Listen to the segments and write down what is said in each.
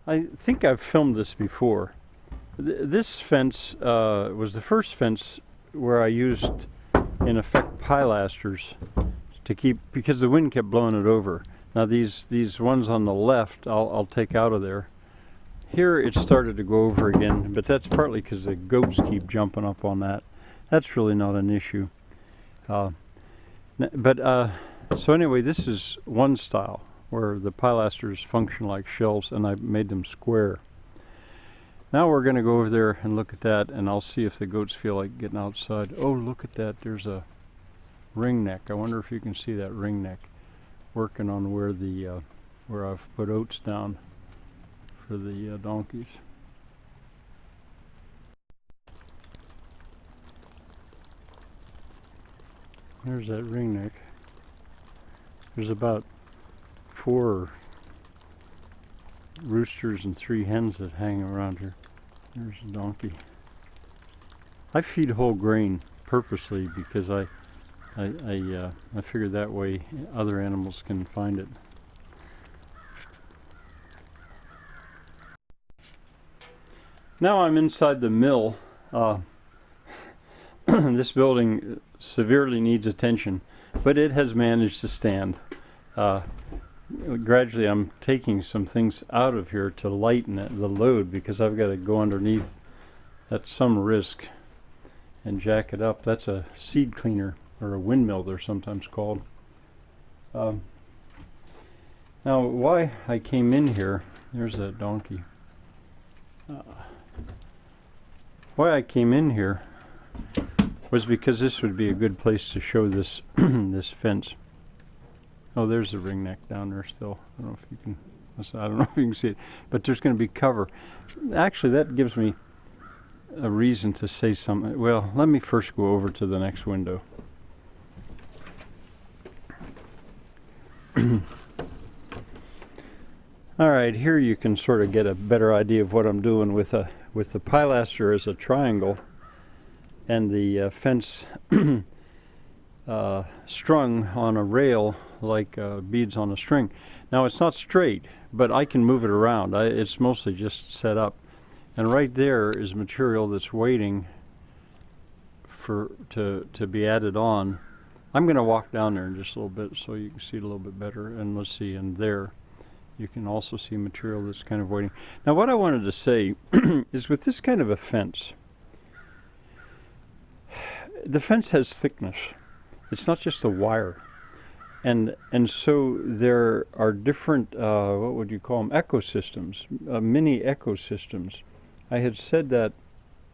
I think I've filmed this before. This fence was the first fence where I used, in effect, pilasters to keep, because the wind kept blowing it over. Now these ones on the left, I'll take out of there. Here it started to go over again, but that's partly because the goats keep jumping up on that. That's really not an issue. So anyway, this is one style where the pilasters function like shelves, and I made them square. Now we're going to go over there and look at that, and I'll see if the goats feel like getting outside. Oh, look at that. There's a ringneck. I wonder if you can see that ringneck working on where the where I've put oats down for the donkeys. There's that ringneck. There's about 4 roosters and 3 hens that hang around here. There's a donkey. I feed whole grain purposely because I figure that way other animals can find it. Now I'm inside the mill. This building severely needs attention, but it has managed to stand. Gradually I'm taking some things out of here to lighten the load, because I've got to go underneath at some risk and jack it up. That's a seed cleaner, or a windmill they're sometimes called. Now why I came in here, there's that donkey. Why I came in here was because this would be a good place to show this this fence. Oh, there's the ringneck down there still. I don't know if you can. I don't know if you can see it, but there's going to be cover. Actually, that gives me a reason to say something. Well, let me first go over to the next window. All right, here you can sort of get a better idea of what I'm doing with the pilaster as a triangle, and the fence strung on a rail like beads on a string. Now it's not straight, but I can move it around. It's mostly just set up, and right there is material that's waiting to be added on. I'm going to walk down there in just a little bit so you can see it a little bit better. And let's see, and there you can also see material that's kind of waiting. Now what I wanted to say is, with this kind of a fence, the fence has thickness. It's not just a wire. And so there are different, what would you call them, ecosystems, mini ecosystems. I had said that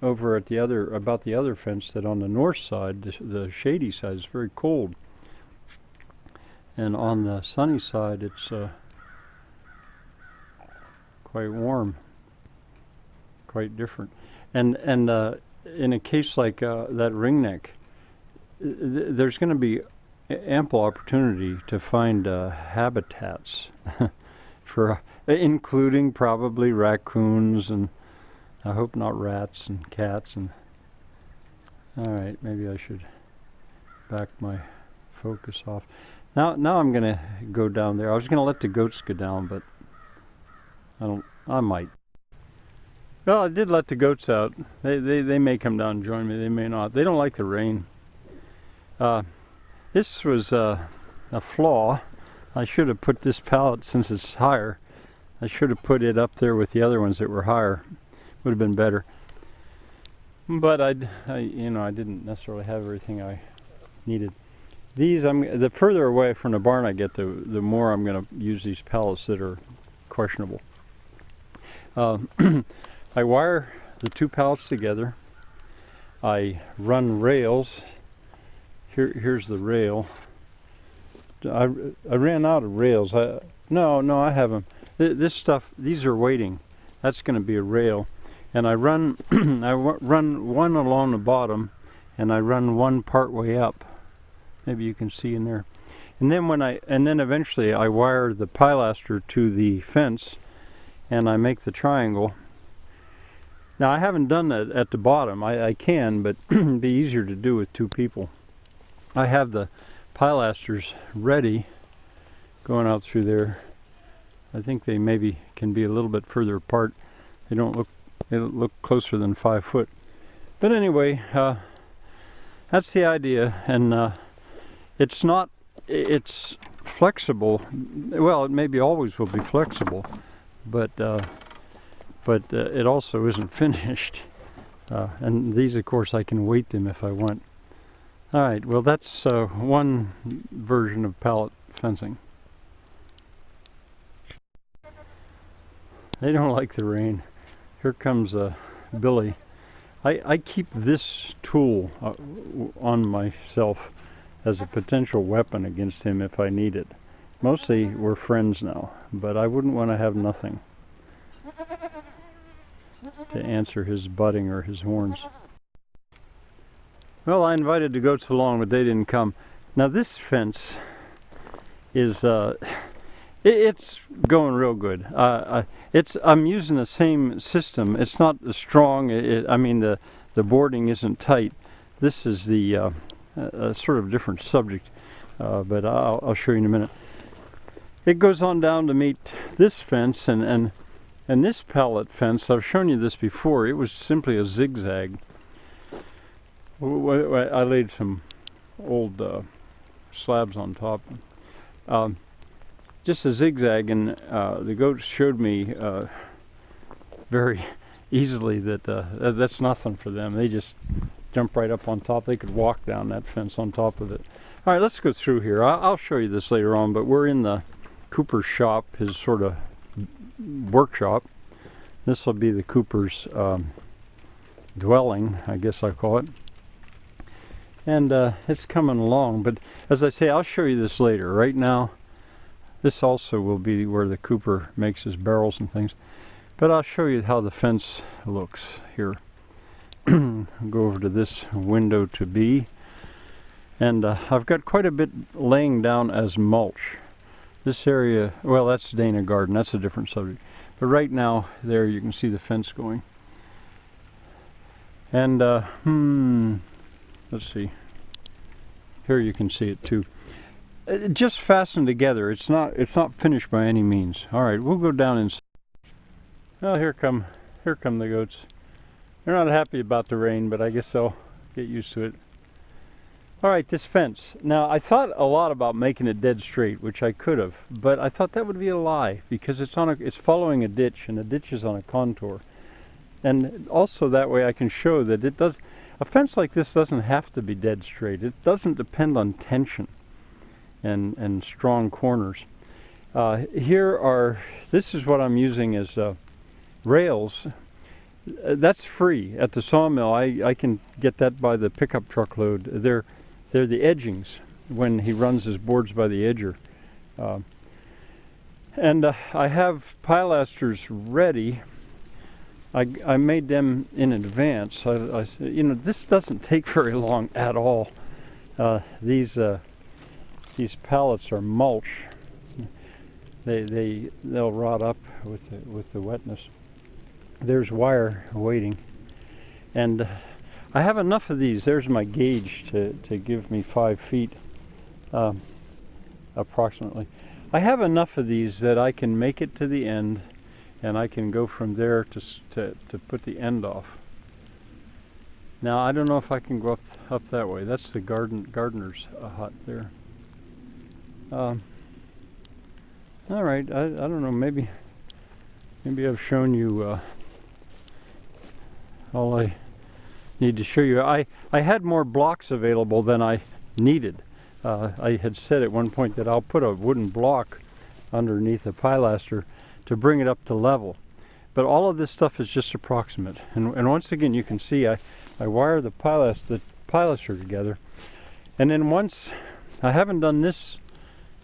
over at about the other fence, that on the north side, the shady side, is very cold. And on the sunny side, it's quite warm, quite different. And in a case like that ringneck, there's going to be ample opportunity to find habitats for, including probably raccoons, and I hope not rats and cats. And all right, maybe I should back my focus off. Now I'm going to go down there. I was going to let the goats go down, but I might. Well, I did let the goats out. They may come down and join me. They may not. They don't like the rain. This was a flaw. I should have put this pallet, since it's higher, I should have put it up there with the other ones that were higher. Would have been better. But I didn't necessarily have everything I needed. These, the further away from the barn I get, the more I'm going to use these pallets that are questionable. I wire the 2 pallets together. I run rails. Here's the rail. I ran out of rails. No, I haven't. This stuff, these are waiting. That's going to be a rail, and I run run one along the bottom, and I run one part way up. Maybe you can see in there. And then eventually I wire the pilaster to the fence, and I make the triangle. Now I haven't done that at the bottom. I can, but it'd be easier to do with 2 people. I have the pilasters ready, going out through there. I think they maybe can be a little bit further apart. They don't look closer than 5 foot. But anyway, that's the idea, and it's flexible. Well, it maybe always will be flexible, but it also isn't finished. And these, of course, I can weight them if I want. All right, well, that's one version of pallet fencing. They don't like the rain. Here comes Billy. I keep this tool on myself as a potential weapon against him if I need it. Mostly we're friends now, but I wouldn't want to have nothing to answer his butting or his horns. Well, I invited the goats along, but they didn't come. Now this fence is it's going real good. I'm using the same system. It's not as strong. I mean, the boarding isn't tight. This is the sort of different subject, but I'll show you in a minute. It goes on down to meet this fence and this pallet fence. I've shown you this before. It was simply a zigzag. I laid some old slabs on top. Just a zigzag, and the goats showed me very easily that that's nothing for them. They just jump right up on top. They could walk down that fence on top of it. All right, let's go through here. I'll show you this later on, but we're in the Cooper's shop, his sort of workshop. This will be the Cooper's dwelling, I guess I call it. And it's coming along, but as I say, I'll show you this later. Right now, this also will be where the Cooper makes his barrels and things. But I'll show you how the fence looks here. I'll go over to this window to be. And I've got quite a bit laying down as mulch. This area, well, that's Dana Garden. That's a different subject. But right now, there you can see the fence going. And, let's see. Here you can see it too. Just fastened together. It's not finished by any means. All right, we'll go down inside. Well, here come the goats. They're not happy about the rain, but I guess they'll get used to it. All right, this fence. Now, I thought a lot about making it dead straight, which I could have, but I thought that would be a lie because it's following a ditch, and the ditch is on a contour. And also that way I can show that a fence like this doesn't have to be dead straight. It doesn't depend on tension and strong corners. This is what I'm using as rails. That's free at the sawmill. I can get that by the pickup truck load. They're the edgings when he runs his boards by the edger. And I have pilasters ready. I made them in advance. This doesn't take very long at all. These pallets are mulch. They'll rot up with the wetness. There's wire waiting, and I have enough of these. There's my gauge to give me 5 feet approximately. I have enough of these that I can make it to the end, and I can go from there to put the end off. Now I don't know if I can go up that way. That's the gardener's hut there. All right, I don't know. Maybe I've shown you all I need to show you. I had more blocks available than I needed. I had said at one point that I'll put a wooden block underneath a pilaster to bring it up to level. But all of this stuff is just approximate. And once again, you can see I wire the pilaster together. And then once, I haven't done this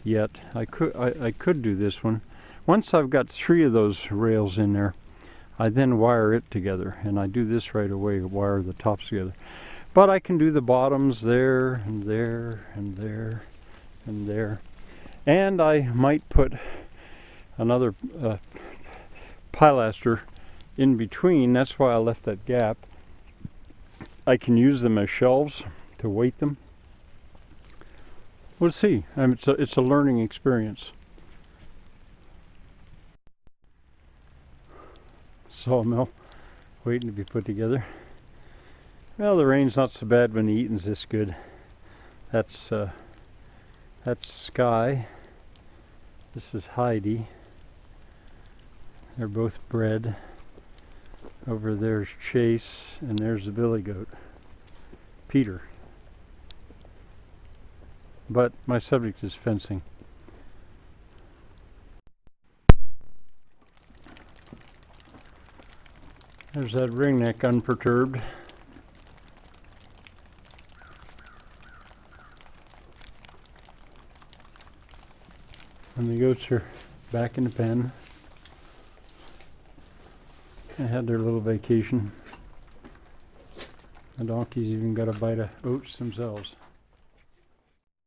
yet. I could do this one. Once I've got 3 of those rails in there, I then wire it together. And I do this right away, wire the tops together. But I can do the bottoms there, and there, and there, and there. And I might put another pilaster in between. That's why I left that gap. I can use them as shelves to weight them. We'll see. It's a learning experience. sawmill waiting to be put together. Well, the rain's not so bad when the eating's this good. That's Sky. This is Heidi. They're both bred. Over there's Chase, and there's the billy goat, Peter. But my subject is fencing. There's that ringneck unperturbed. And the goats are back in the pen. They had their little vacation. The donkeys even got a bite of oats themselves.